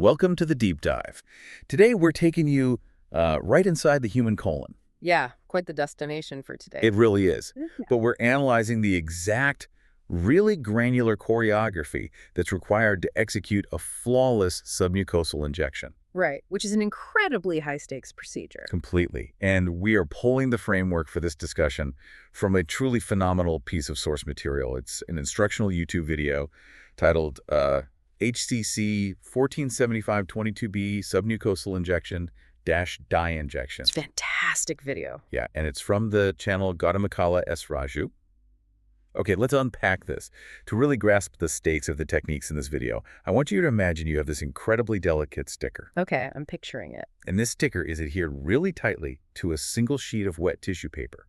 Welcome to the deep dive. Today we're taking you right inside the human colon. Yeah, quite the destination for today. It really is. Yeah. But we're analyzing the exact, really granular choreography that's required to execute a flawless submucosal injection. Right, which is an incredibly high-stakes procedure. Completely. And we are pulling the framework for this discussion from a truly phenomenal piece of source material. It's an instructional YouTube video titled HCC 1475-22B submucosal injection - dye injection. It's a fantastic video. Yeah, and it's from the channel Gautamikala S. Raju. Okay, let's unpack this. To really grasp the stakes of the techniques in this video, I want you to imagine you have this incredibly delicate sticker. Okay, I'm picturing it. And this sticker is adhered really tightly to a single sheet of wet tissue paper.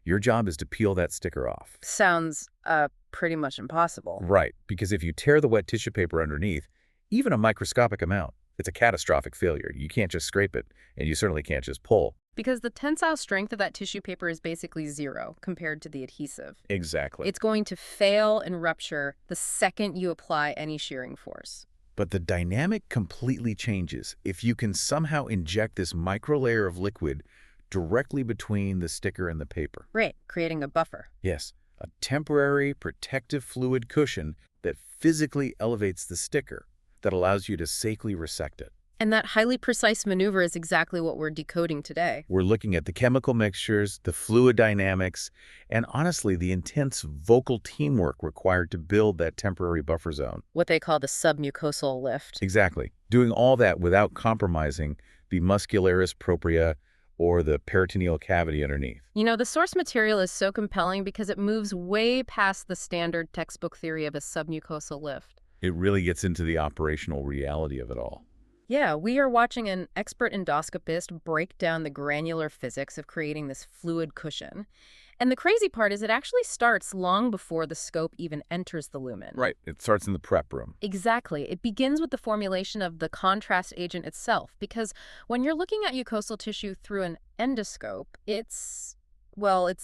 Your job is to peel that sticker off. Sounds pretty much impossible. Right, because if you tear the wet tissue paper underneath, even a microscopic amount, it's a catastrophic failure. You can't just scrape it, and you certainly can't just pull. Because the tensile strength of that tissue paper is basically zero compared to the adhesive. Exactly. It's going to fail and rupture the second you apply any shearing force. But the dynamic completely changes if you can somehow inject this microlayer of liquid directly between the sticker and the paper. Right, creating a buffer. Yes, a temporary protective fluid cushion that physically elevates the sticker, that allows you to safely resect it. And that highly precise maneuver is exactly what we're decoding today. We're looking at the chemical mixtures, the fluid dynamics, and honestly, the intense vocal teamwork required to build that temporary buffer zone. What they call the submucosal lift. Exactly. Doing all that without compromising the muscularis propria or the peritoneal cavity underneath. You know, the source material is so compelling because it moves way past the standard textbook theory of a submucosal lift. It really gets into the operational reality of it all. Yeah, we are watching an expert endoscopist break down the granular physics of creating this fluid cushion. And the crazy part is it actually starts long before the scope even enters the lumen. Right. It starts in the prep room. Exactly. It begins with the formulation of the contrast agent itself, because when you're looking at mucosal tissue through an endoscope, it's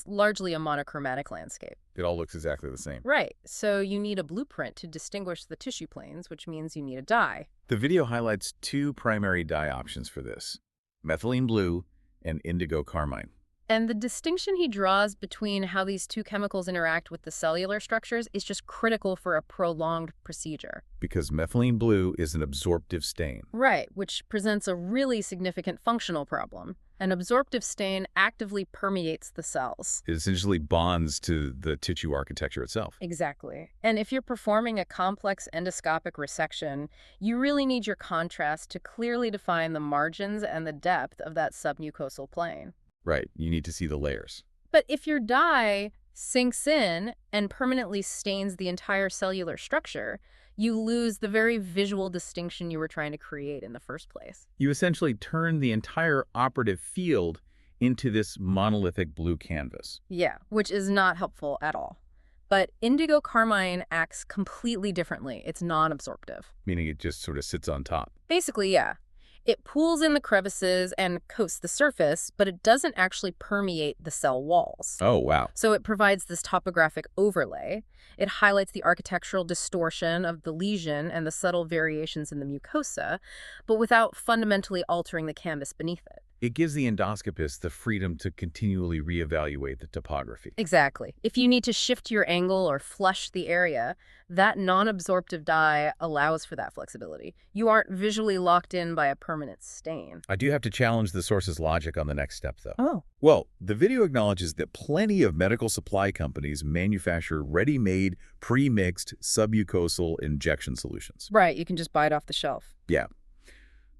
largely a monochromatic landscape. It all looks exactly the same. Right. So you need a blueprint to distinguish the tissue planes, which means you need a dye. The video highlights two primary dye options for this: methylene blue and indigo carmine. And the distinction he draws between how these two chemicals interact with the cellular structures is just critical for a prolonged procedure. Because methylene blue is an absorptive stain. Right, which presents a really significant functional problem. An absorptive stain actively permeates the cells. It essentially bonds to the tissue architecture itself. Exactly. And if you're performing a complex endoscopic resection, you really need your contrast to clearly define the margins and the depth of that submucosal plane. Right. You need to see the layers. But if your dye sinks in and permanently stains the entire cellular structure, you lose the very visual distinction you were trying to create in the first place. You essentially turn the entire operative field into this monolithic blue canvas. Yeah, which is not helpful at all. But indigo carmine acts completely differently. It's non-absorptive. Meaning it just sort of sits on top. Basically, yeah. It pools in the crevices and coats the surface, but it doesn't actually permeate the cell walls. Oh, wow. So it provides this topographic overlay. It highlights the architectural distortion of the lesion and the subtle variations in the mucosa, but without fundamentally altering the canvas beneath it. It gives the endoscopist the freedom to continually reevaluate the topography. Exactly. If you need to shift your angle or flush the area, that non-absorptive dye allows for that flexibility. You aren't visually locked in by a permanent stain. I do have to challenge the source's logic on the next step, though. Oh. Well, the video acknowledges that plenty of medical supply companies manufacture ready-made, pre-mixed submucosal injection solutions. Right, you can just buy it off the shelf. Yeah.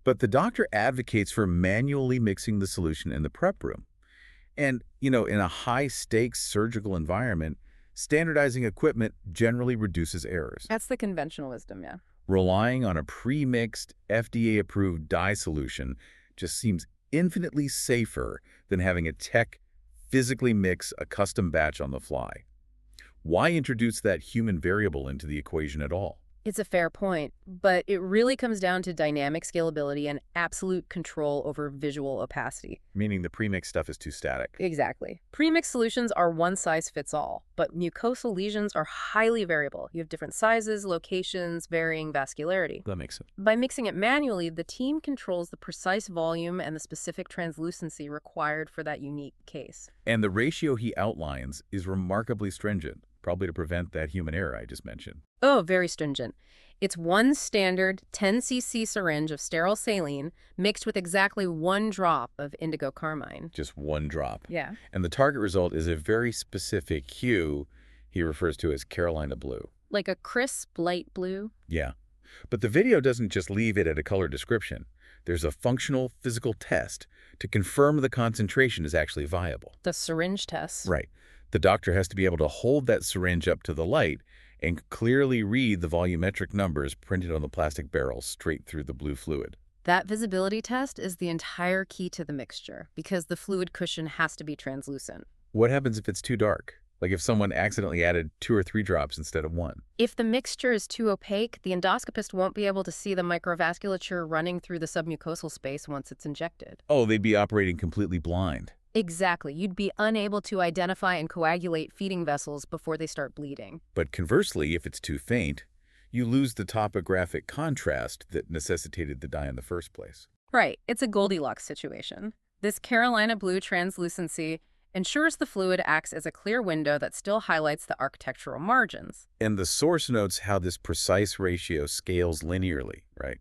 But the doctor advocates for manually mixing the solution in the prep room. And, in a high-stakes surgical environment, standardizing equipment generally reduces errors. That's the conventional wisdom, yeah. Relying on a pre-mixed, FDA-approved dye solution just seems infinitely safer than having a tech physically mix a custom batch on the fly. Why introduce that human variable into the equation at all? It's a fair point, but it really comes down to dynamic scalability and absolute control over visual opacity. Meaning the premixed stuff is too static. Exactly. Premixed solutions are one size fits all, but mucosal lesions are highly variable. You have different sizes, locations, varying vascularity. That makes sense. By mixing it manually, the team controls the precise volume and the specific translucency required for that unique case. And the ratio he outlines is remarkably stringent, probably to prevent that human error I just mentioned. Oh, very stringent. It's one standard 10 cc syringe of sterile saline mixed with exactly 1 drop of indigo carmine. Just 1 drop. Yeah. And the target result is a very specific hue he refers to as Carolina blue. Like a crisp light blue? Yeah. But the video doesn't just leave it at a color description. There's a functional physical test to confirm the concentration is actually viable. The syringe test. Right. The doctor has to be able to hold that syringe up to the light and clearly read the volumetric numbers printed on the plastic barrel straight through the blue fluid. That visibility test is the entire key to the mixture because the fluid cushion has to be translucent. What happens if it's too dark? Like if someone accidentally added 2 or 3 drops instead of 1? If the mixture is too opaque, the endoscopist won't be able to see the microvasculature running through the submucosal space once it's injected. Oh, they'd be operating completely blind. Exactly. You'd be unable to identify and coagulate feeding vessels before they start bleeding. But conversely, if it's too faint, you lose the topographic contrast that necessitated the dye in the first place. Right. It's a Goldilocks situation. This Carolina blue translucency ensures the fluid acts as a clear window that still highlights the architectural margins. And the source notes how this precise ratio scales linearly, right?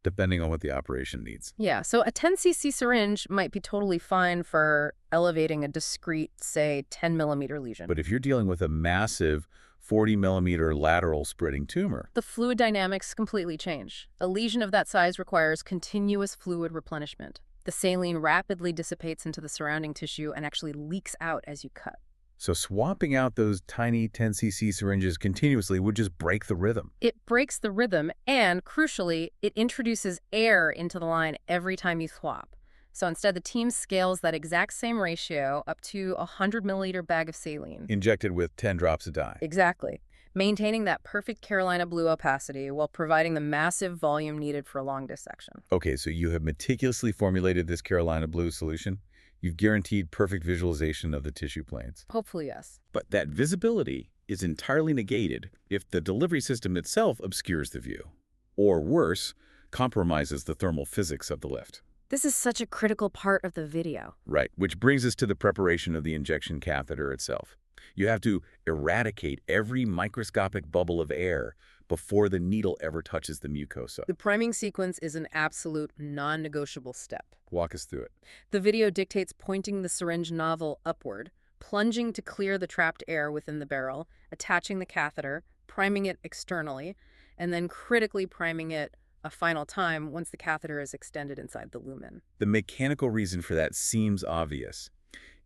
Depending on what the operation needs. Yeah, so a 10 cc syringe might be totally fine for elevating a discrete, say, 10 millimeter lesion. But if you're dealing with a massive 40 millimeter lateral spreading tumor, the fluid dynamics completely change. A lesion of that size requires continuous fluid replenishment. The saline rapidly dissipates into the surrounding tissue and actually leaks out as you cut. so swapping out those tiny 10 cc syringes continuously would just break the rhythm. It breaks the rhythm and, crucially, it introduces air into the line every time you swap. So instead, the team scales that exact same ratio up to a 100 milliliter bag of saline. Injected with 10 drops of dye. Exactly. Maintaining that perfect Carolina blue opacity while providing the massive volume needed for a long dissection. Okay, so you have meticulously formulated this Carolina blue solution. You've guaranteed perfect visualization of the tissue planes. Hopefully, yes. But that visibility is entirely negated if the delivery system itself obscures the view. Or worse, compromises the thermal physics of the lift. This is such a critical part of the video. Right, which brings us to the preparation of the injection catheter itself. You have to eradicate every microscopic bubble of air before the needle ever touches the mucosa. The priming sequence is an absolute non-negotiable step. Walk us through it. The video dictates pointing the syringe nozzle upward, plunging to clear the trapped air within the barrel, attaching the catheter, priming it externally, and then critically priming it a final time once the catheter is extended inside the lumen. The mechanical reason for that seems obvious.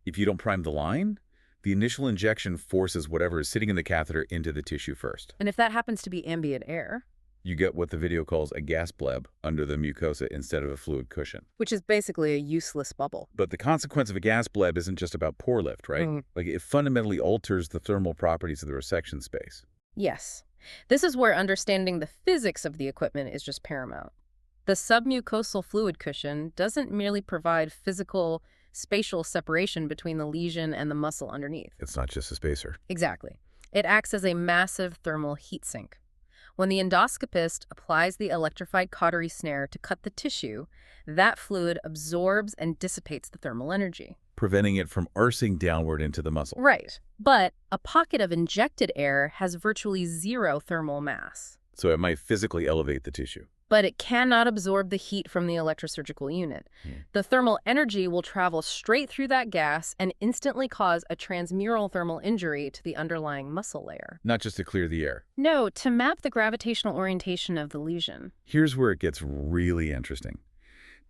If you don't prime the line, the initial injection forces whatever is sitting in the catheter into the tissue first. And if that happens to be ambient air, You get what the video calls a gas bleb under the mucosa instead of a fluid cushion. which is basically a useless bubble. But the consequence of a gas bleb isn't just about pore lift, right? Mm. Like it fundamentally alters the thermal properties of the resection space. Yes. This is where understanding the physics of the equipment is just paramount. The submucosal fluid cushion doesn't merely provide physical, spatial separation between the lesion and the muscle underneath. It's not just a spacer. Exactly. It acts as a massive thermal heat sink. When the endoscopist applies the electrified cautery snare to cut the tissue, that fluid absorbs and dissipates the thermal energy. Preventing it from arsing downward into the muscle. Right. But a pocket of injected air has virtually zero thermal mass. So it might physically elevate the tissue. But it cannot absorb the heat from the electrosurgical unit. The thermal energy will travel straight through that gas and instantly cause a transmural thermal injury to the underlying muscle layer. Not just to clear the air. No, to map the gravitational orientation of the lesion. Here's where it gets really interesting.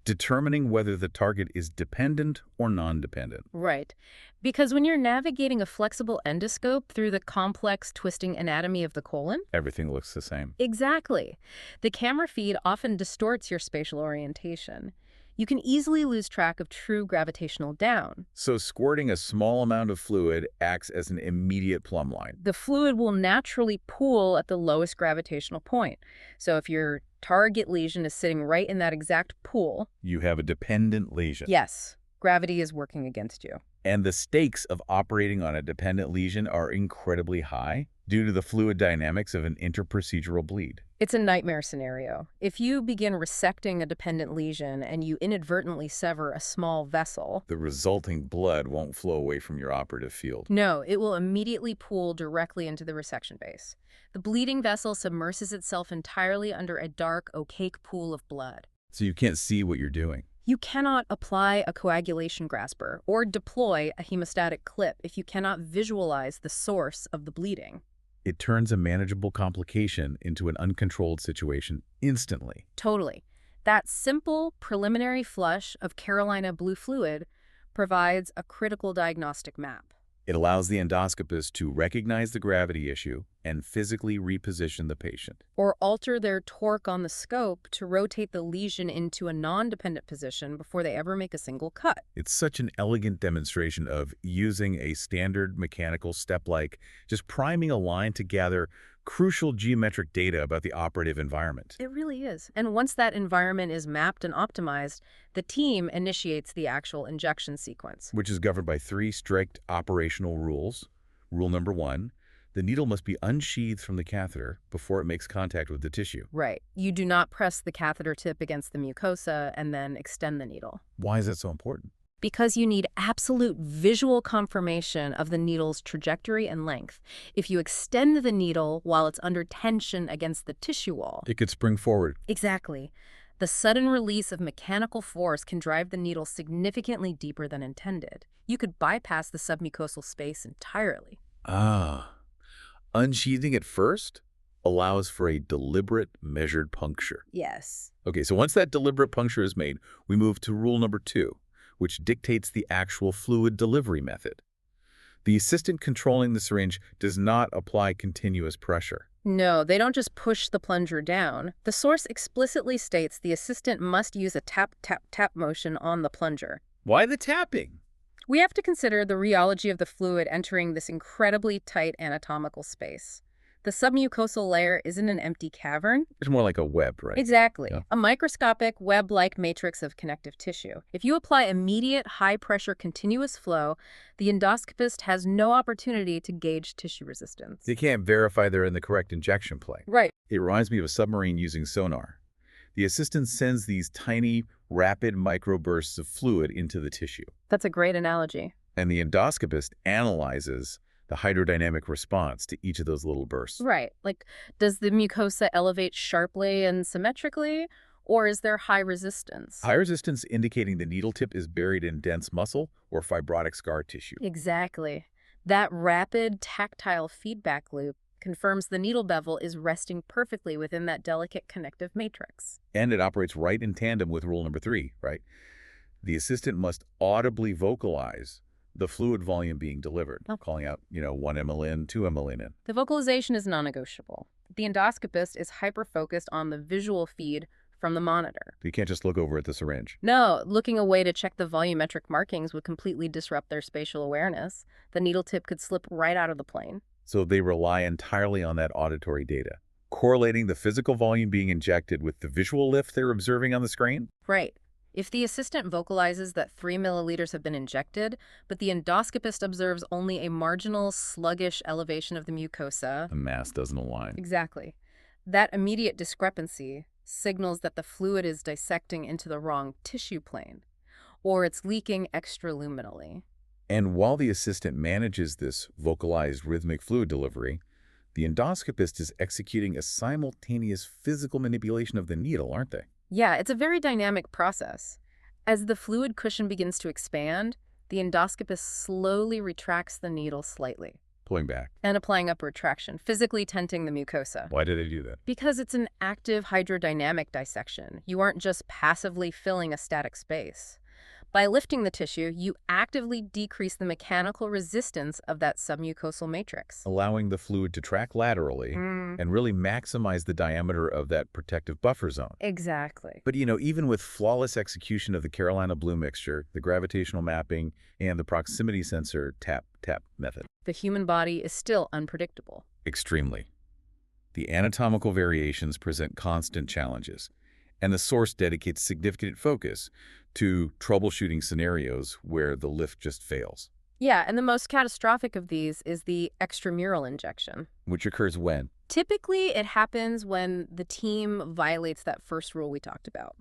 Determining whether the target is dependent or non-dependent. Right. Because when you're navigating a flexible endoscope through the complex, twisting anatomy of the colon, Everything looks the same. exactly. The camera feed often distorts your spatial orientation. You can easily lose track of true gravitational down. So squirting a small amount of fluid acts as an immediate plumb line. The fluid will naturally pool at the lowest gravitational point. So if your target lesion is sitting right in that exact pool, You have a dependent lesion. yes, gravity is working against you. And the stakes of operating on a dependent lesion are incredibly high due to the fluid dynamics of an interprocedural bleed. It's a nightmare scenario. If you begin resecting a dependent lesion and you inadvertently sever a small vessel, The resulting blood won't flow away from your operative field. no, it will immediately pool directly into the resection base. The bleeding vessel submerses itself entirely under a dark, opaque pool of blood. So you can't see what you're doing. You cannot apply a coagulation grasper or deploy a hemostatic clip if you cannot visualize the source of the bleeding. It turns a manageable complication into an uncontrolled situation instantly. Totally. That simple preliminary flush of Carolina blue fluid provides a critical diagnostic map. It allows the endoscopist to recognize the gravity issue and physically reposition the patient. Or alter their torque on the scope to rotate the lesion into a non-dependent position before they ever make a single cut. It's such an elegant demonstration of using a standard mechanical step like just priming a line to gather crucial geometric data about the operative environment. It really is. And once that environment is mapped and optimized, the team initiates the actual injection sequence. Which is governed by 3 strict operational rules. Rule number 1, the needle must be unsheathed from the catheter before it makes contact with the tissue. Right. You do not press the catheter tip against the mucosa and then extend the needle. Why is that so important? Because you need absolute visual confirmation of the needle's trajectory and length. If you extend the needle while it's under tension against the tissue wall. It could spring forward. Exactly. The sudden release of mechanical force can drive the needle significantly deeper than intended. You could bypass the submucosal space entirely. Ah. Unsheathing it first allows for a deliberate, measured puncture. Yes. Okay, so once that deliberate puncture is made, we move to rule number 2, which dictates the actual fluid delivery method. The assistant controlling the syringe does not apply continuous pressure. No, they don't just push the plunger down. The source explicitly states the assistant must use a tap, tap, tap motion on the plunger. Why the tapping? We have to consider the rheology of the fluid entering this incredibly tight anatomical space. The submucosal layer isn't an empty cavern. It's more like a web, right? Exactly. Yeah. A microscopic, web-like matrix of connective tissue. If you apply immediate, high-pressure, continuous flow, the endoscopist has no opportunity to gauge tissue resistance. They can't verify they're in the correct injection plane. Right. It reminds me of a submarine using sonar. The assistant sends these tiny, rapid microbursts of fluid into the tissue. That's a great analogy. And the endoscopist analyzes the hydrodynamic response to each of those little bursts. Right. Like, does the mucosa elevate sharply and symmetrically, or is there high resistance? High resistance indicating the needle tip is buried in dense muscle or fibrotic scar tissue. Exactly. That rapid tactile feedback loop confirms the needle bevel is resting perfectly within that delicate connective matrix. And it operates right in tandem with rule number 3, right? The assistant must audibly vocalize the fluid volume being delivered, calling out, 1 ml in, 2 ml in. The vocalization is non-negotiable. The endoscopist is hyper-focused on the visual feed from the monitor. You can't just look over at the syringe. No, looking away to check the volumetric markings would completely disrupt their spatial awareness. The needle tip could slip right out of the plane. So they rely entirely on that auditory data, correlating the physical volume being injected with the visual lift they're observing on the screen? Right. If the assistant vocalizes that 3 milliliters have been injected, but the endoscopist observes only a marginal, sluggish elevation of the mucosa. The mass doesn't align. Exactly. That immediate discrepancy signals that the fluid is dissecting into the wrong tissue plane, or it's leaking extraluminally. And while the assistant manages this vocalized rhythmic fluid delivery, the endoscopist is executing a simultaneous physical manipulation of the needle, aren't they? Yeah, it's a very dynamic process. As the fluid cushion begins to expand, the endoscopist slowly retracts the needle slightly. Pulling back. And applying upward traction, physically tenting the mucosa. Why do they do that? Because it's an active hydrodynamic dissection. You aren't just passively filling a static space. By lifting the tissue, you actively decrease the mechanical resistance of that submucosal matrix. allowing the fluid to track laterally and really maximize the diameter of that protective buffer zone. Exactly. But, even with flawless execution of the Carolina Blue mixture, the gravitational mapping, and the proximity sensor tap-tap method. The human body is still unpredictable. Extremely. The anatomical variations present constant challenges, and the source dedicates significant focus to troubleshooting scenarios where the lift just fails. Yeah, and the most catastrophic of these is the extramural injection. Which occurs when? Typically, it happens when the team violates that first rule we talked about.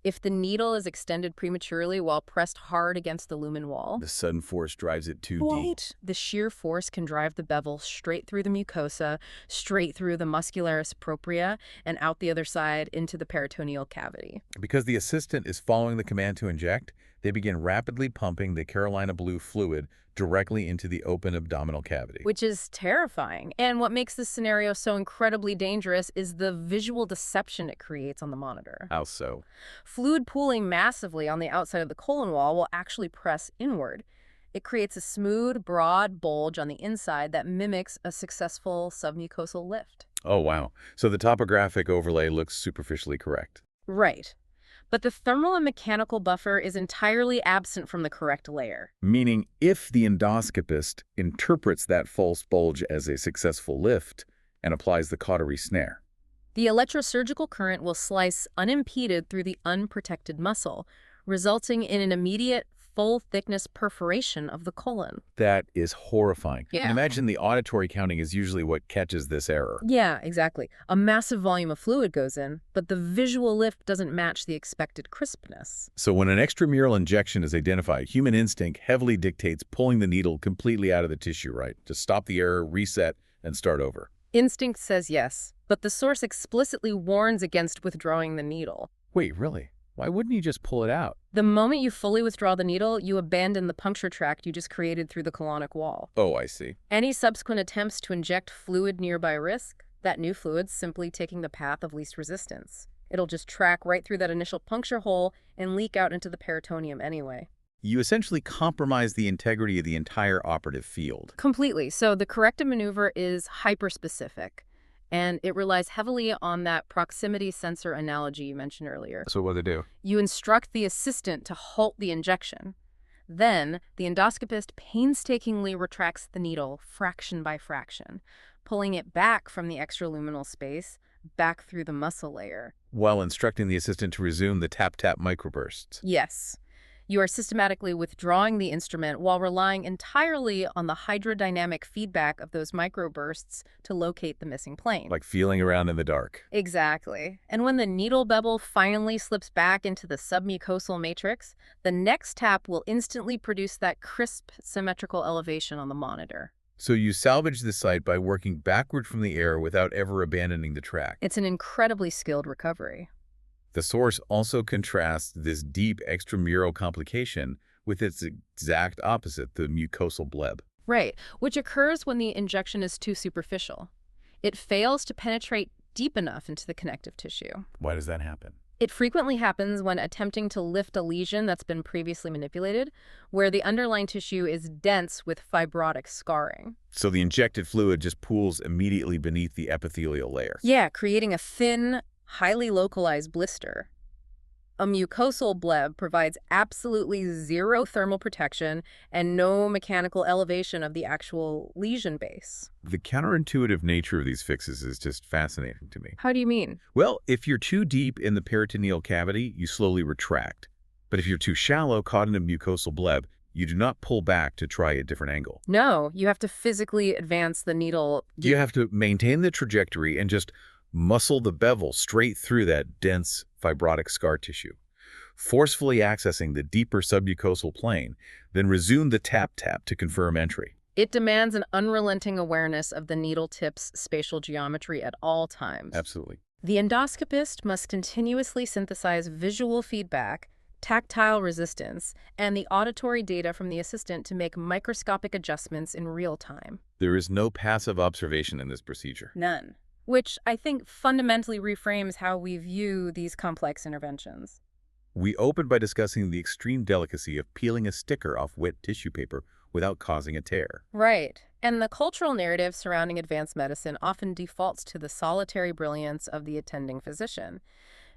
If the needle is extended prematurely while pressed hard against the lumen wall, The sudden force drives it too deep. the shear force can drive the bevel straight through the mucosa, straight through the muscularis propria, and out the other side into the peritoneal cavity. Because the assistant is following the command to inject, they begin rapidly pumping the Carolina Blue fluid directly into the open abdominal cavity. Which is terrifying. And what makes this scenario so incredibly dangerous is the visual deception it creates on the monitor. How so? Fluid pooling massively on the outside of the colon wall will actually press inward. It creates a smooth, broad bulge on the inside that mimics a successful submucosal lift. Oh, wow. So the topographic overlay looks superficially correct. Right. But the thermal and mechanical buffer is entirely absent from the correct layer. Meaning, if the endoscopist interprets that false bulge as a successful lift and applies the cautery snare, The electrosurgical current will slice unimpeded through the unprotected muscle, resulting in an immediate, full-thickness perforation of the colon. that is horrifying. Yeah. And imagine the auditory counting is usually what catches this error. Yeah, exactly. A massive volume of fluid goes in, but the visual lift doesn't match the expected crispness. So when an extramural injection is identified, human instinct heavily dictates pulling the needle completely out of the tissue, right? To stop the error, reset, and start over. Instinct says yes, but the source explicitly warns against withdrawing the needle. Wait, really? Why wouldn't you just pull it out? The moment you fully withdraw the needle, you abandon the puncture tract you just created through the colonic wall. Oh, I see. Any subsequent attempts to inject fluid nearby risk, that new fluid's simply taking the path of least resistance. It'll just track right through that initial puncture hole and leak out into the peritoneum anyway. You essentially compromise the integrity of the entire operative field. Completely. So the corrective maneuver is hyper-specific, and it relies heavily on that proximity sensor analogy you mentioned earlier. So what do they do? You instruct the assistant to halt the injection. Then, the endoscopist painstakingly retracts the needle fraction by fraction, pulling it back from the extraluminal space, back through the muscle layer. While instructing the assistant to resume the tap-tap microbursts. Yes. You are systematically withdrawing the instrument while relying entirely on the hydrodynamic feedback of those microbursts to locate the missing plane. Like feeling around in the dark. Exactly. And when the needle bevel finally slips back into the submucosal matrix, the next tap will instantly produce that crisp, symmetrical elevation on the monitor. So you salvage the site by working backward from the air without ever abandoning the track. It's an incredibly skilled recovery. The source also contrasts this deep extramural complication with its exact opposite, the mucosal bleb. Right, which occurs when the injection is too superficial. It fails to penetrate deep enough into the connective tissue. Why does that happen? It frequently happens when attempting to lift a lesion that's been previously manipulated, where the underlying tissue is dense with fibrotic scarring. So the injected fluid just pools immediately beneath the epithelial layer. Yeah, creating a thin, highly localized blister. A mucosal bleb provides absolutely zero thermal protection and no mechanical elevation of the actual lesion base. The counterintuitive nature of these fixes is just fascinating to me. How do you mean? Well, if you're too deep in the peritoneal cavity, you slowly retract. But if you're too shallow, caught in a mucosal bleb, you do not pull back to try a different angle. No, you have to physically advance the needle. You have to maintain the trajectory and just muscle the bevel straight through that dense fibrotic scar tissue, forcefully accessing the deeper submucosal plane, then resume the tap-tap to confirm entry. It demands an unrelenting awareness of the needle tip's spatial geometry at all times. Absolutely. The endoscopist must continuously synthesize visual feedback, tactile resistance, and the auditory data from the assistant to make microscopic adjustments in real time. There is no passive observation in this procedure. None. Which I think fundamentally reframes how we view these complex interventions. We open by discussing the extreme delicacy of peeling a sticker off wet tissue paper without causing a tear. Right. And the cultural narrative surrounding advanced medicine often defaults to the solitary brilliance of the attending physician.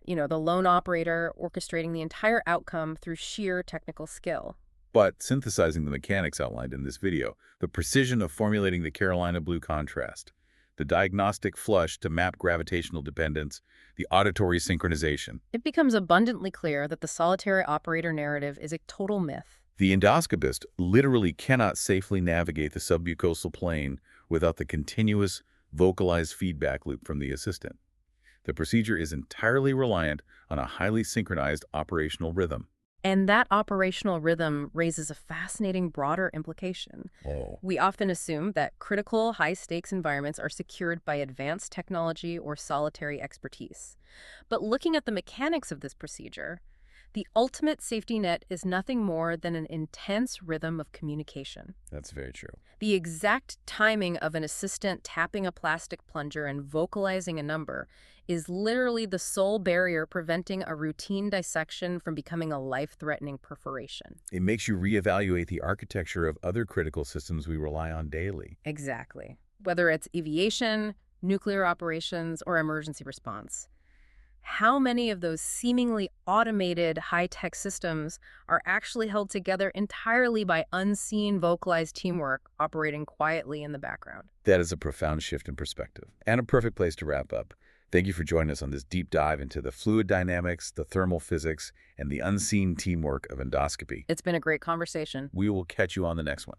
The lone operator orchestrating the entire outcome through sheer technical skill. But synthesizing the mechanics outlined in this video, the precision of formulating the Carolina blue contrast, the diagnostic flush to map gravitational dependence, the auditory synchronization. It becomes abundantly clear that the solitary operator narrative is a total myth. The endoscopist literally cannot safely navigate the submucosal plane without the continuous, vocalized feedback loop from the assistant. The procedure is entirely reliant on a highly synchronized operational rhythm. And that operational rhythm raises a fascinating broader implication. Oh. We often assume that critical, high-stakes environments are secured by advanced technology or solitary expertise. But looking at the mechanics of this procedure, the ultimate safety net is nothing more than an intense rhythm of communication. That's very true. The exact timing of an assistant tapping a plastic plunger and vocalizing a number is literally the sole barrier preventing a routine dissection from becoming a life-threatening perforation. It makes you reevaluate the architecture of other critical systems we rely on daily. Exactly. Whether it's aviation, nuclear operations, or emergency response. How many of those seemingly automated high-tech systems are actually held together entirely by unseen vocalized teamwork operating quietly in the background? That is a profound shift in perspective, and a perfect place to wrap up. Thank you for joining us on this deep dive into the fluid dynamics, the thermal physics, and the unseen teamwork of endoscopy. It's been a great conversation. We will catch you on the next one.